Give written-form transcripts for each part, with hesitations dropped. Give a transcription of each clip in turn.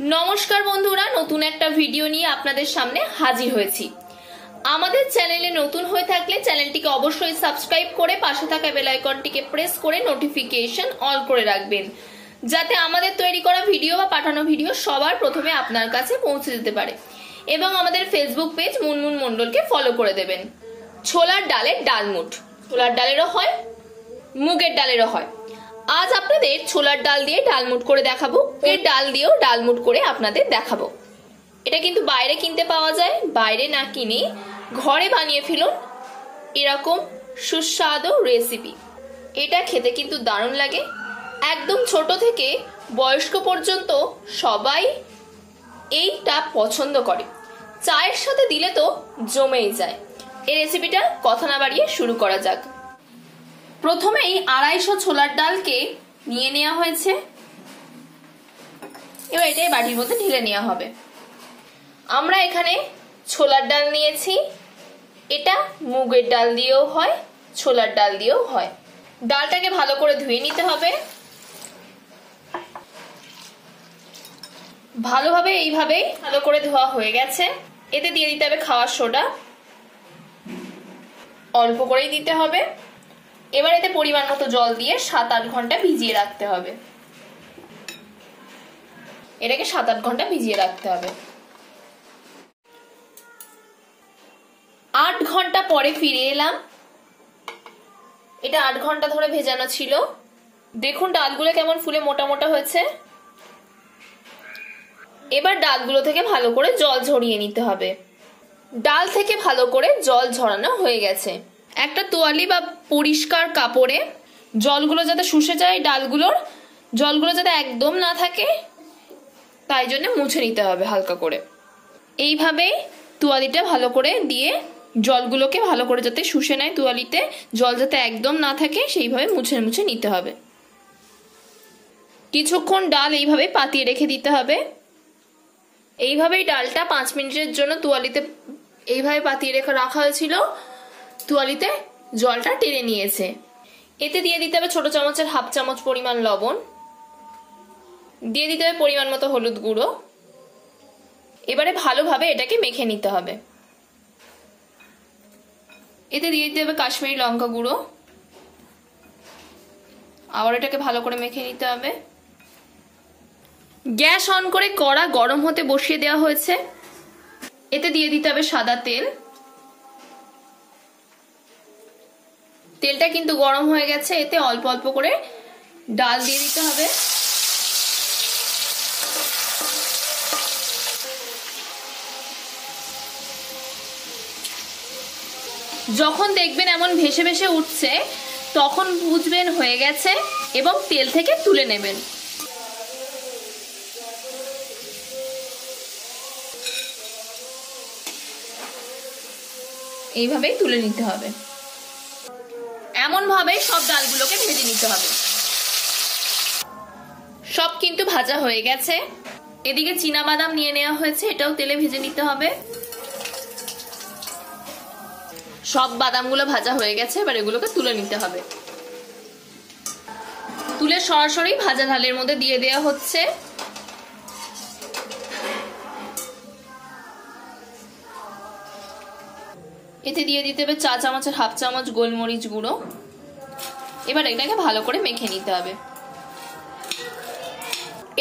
नमस्कार बंधुरा नतून एक भिडियो निये आपनादेर सामने हाजिर हयेछि। आमादेर चैनेले नतून हये थाकले चैनेलटिके अवश्यई सबस्क्राइब करे पाशे थाका बेल आइकनटिके प्रेस करे नोटिफिकेशन अल करे राखबेन जाते आमादेर तैरि करा भिडियो बा पाठानो भिडियो सबार प्रथमे आपनार काछे पौঁছে जेते पारे एबं आमादेर फेसबुक पेज मुनमुन मंडलके फलो करे देबेन। छोलार डालेर डालमुट छोलार डालेरो हय मुगेर डालेरो हय। आज आपनादेर छोलार डाल दिए डालमुट करे देखाबो, एर डाल दिएও डालमुट करे आपनादेर देखाबो। এটা কিন্তু বাইরে কিনতে পাওয়া যায়, বাইরে না কিনে ঘরে বানিয়ে ফেলুন এরকম সুস্বাদু রেসিপি। এটা খেতে কিন্তু দারুণ লাগে। একদম ছোট থেকে বয়স্ক পর্যন্ত সবাই এইটা পছন্দ করে। চায়ের সাথে দিলে তো জমেই যায়। এই রেসিপিটা কথা না বাড়িয়ে শুরু করা যাক। প্রথমেই 250 ছোলার ডালকে নিয়ে নেওয়া হয়েছে। এবার এটাই বাটির মধ্যে ঢেলে নেওয়া হবে। আমরা এখানে ছোলার ডাল নিয়েছি, এটা মুগের ডাল দিয়েও হয় ছোলার ডাল দিয়েও হয়। ডালটাকে ভালো করে ধুয়ে নিতে হবে। ভালোভাবে এইভাবেই ভালো করে ধোয়া হয়ে গেছে। এতে দিয়ে দিতে হবে খাওয়ার সোডা, অল্প করেই দিতে হবে। এবার এতে পরিমাণ মতো জল দিয়ে 7-8 ঘন্টা ভিজিয়ে রাখতে হবে। এটাকে 7-8 ঘন্টা ভিজিয়ে রাখতে হবে। 8 ঘন্টা পরে ফিরে এলাম। এটা 8 ঘন্টা ধরে ভেজানো ছিল। দেখুন ডালগুলো কেমন ফুলে মোটা মোটা হয়েছে। এবার ডালগুলো থেকে ভালো করে জল ঝরিয়ে নিতে হবে। ডাল থেকে ভালো করে জল ঝরানো হয়ে গেছে। একটা তোয়ালি বা পরিষ্কার কাপড়ে জলগুলো যাতে শুষে যায়, ডালগুলোর জলগুলো যাতে একদম না থাকে তাই জন্য মুছে নিতে হবে হালকা করে। এইভাবে তোয়ালিটা ভালো করে দিয়ে জলগুলোকে ভালো করে যাতে শুষে নেয়, তোয়ালিতে জল যাতে একদম না থাকে সেইভাবে মুছে মুছে নিতে হবে। কিছুক্ষণ ডাল এইভাবে পাতিয়ে রেখে দিতে হবে। এইভাবেই ডালটা 5 মিনিটের জন্য তোয়ালিতে এইভাবে পাতিয়ে রাখা হয়েছিল। তোয়ালিতে জলটা টেনে নিয়েছে। এতে দিয়ে দিতে হবে ছোট চামচের 1/2 চামচ পরিমাণ লবণ, দিয়ে দিতে হবে পরিমাণ মতো হলুদ গুঁড়ো। এবারে ভালোভাবে এটাকে মেখে নিতে হবে। এতে দিয়ে দিতে হবে কাশ্মীরি লঙ্কা গুঁড়ো। আবার এটাকে ভালো করে মেখে নিতে হবে। গ্যাস অন করে কড়া গরম হতে বসিয়ে দেওয়া হয়েছে। এতে দিয়ে দিতে হবে সাদা তেল। তেলটা কিন্তু গরম হয়ে গেছে। এতে অল্প অল্প করে ডাল দিয়ে দিতে হবে। যখন দেখবেন এমন ভেসে ভেসে উঠছে তখন বুঝবেন হয়ে গেছে এবং তেল থেকে তুলে নেবেন। এইভাবেই তুলে নিতে হবে। এমন ভাবে সব ডালগুলোকে ভেজে নিতে হবে। সব কিন্তু ভাজা হয়ে গেছে। এদিকে চীনা বাদাম নিয়ে নেওয়া হয়েছে, এটাও তেলে ভেজে নিতে হবে। সব বাদামগুলো ভাজা হয়ে গেছে। এবার এগুলোকে তুলে নিতে হবে। তুলে সরাসরি ভাজা ডালের মধ্যে দিয়ে দেওয়া হচ্ছে। এতে দিয়ে দিতে হবে 4 চামচের 1/2 চামচ গোলমরিচ গুঁড়ো। এবার এটাকে ভালো করে মেখে নিতে হবে।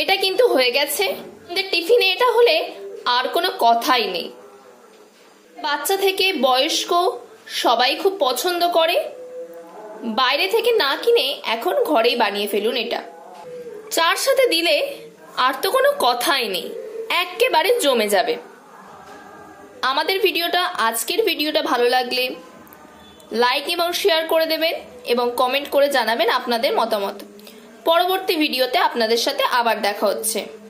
এটা কিন্তু হয়ে গেছে। আমাদের টিফিনে এটা হলে আর কোনো কথাই নেই। বাচ্চা থেকে বয়স্ক সবাই খুব পছন্দ করে। বাইরে থেকে না কিনে এখন ঘরেই বানিয়ে ফেলুন। এটা চার সাথে দিলে আর তো কোনো কথাই নেই, একেবারে জমে যাবে। আমাদের আজকের ভিডিওটা ভালো লাগলে লাইক এবং শেয়ার করে দেবেন এবং কমেন্ট করে জানাবেন আপনাদের মতামত। পরবর্তী ভিডিওতে আপনাদের সাথে আবার দেখা হচ্ছে।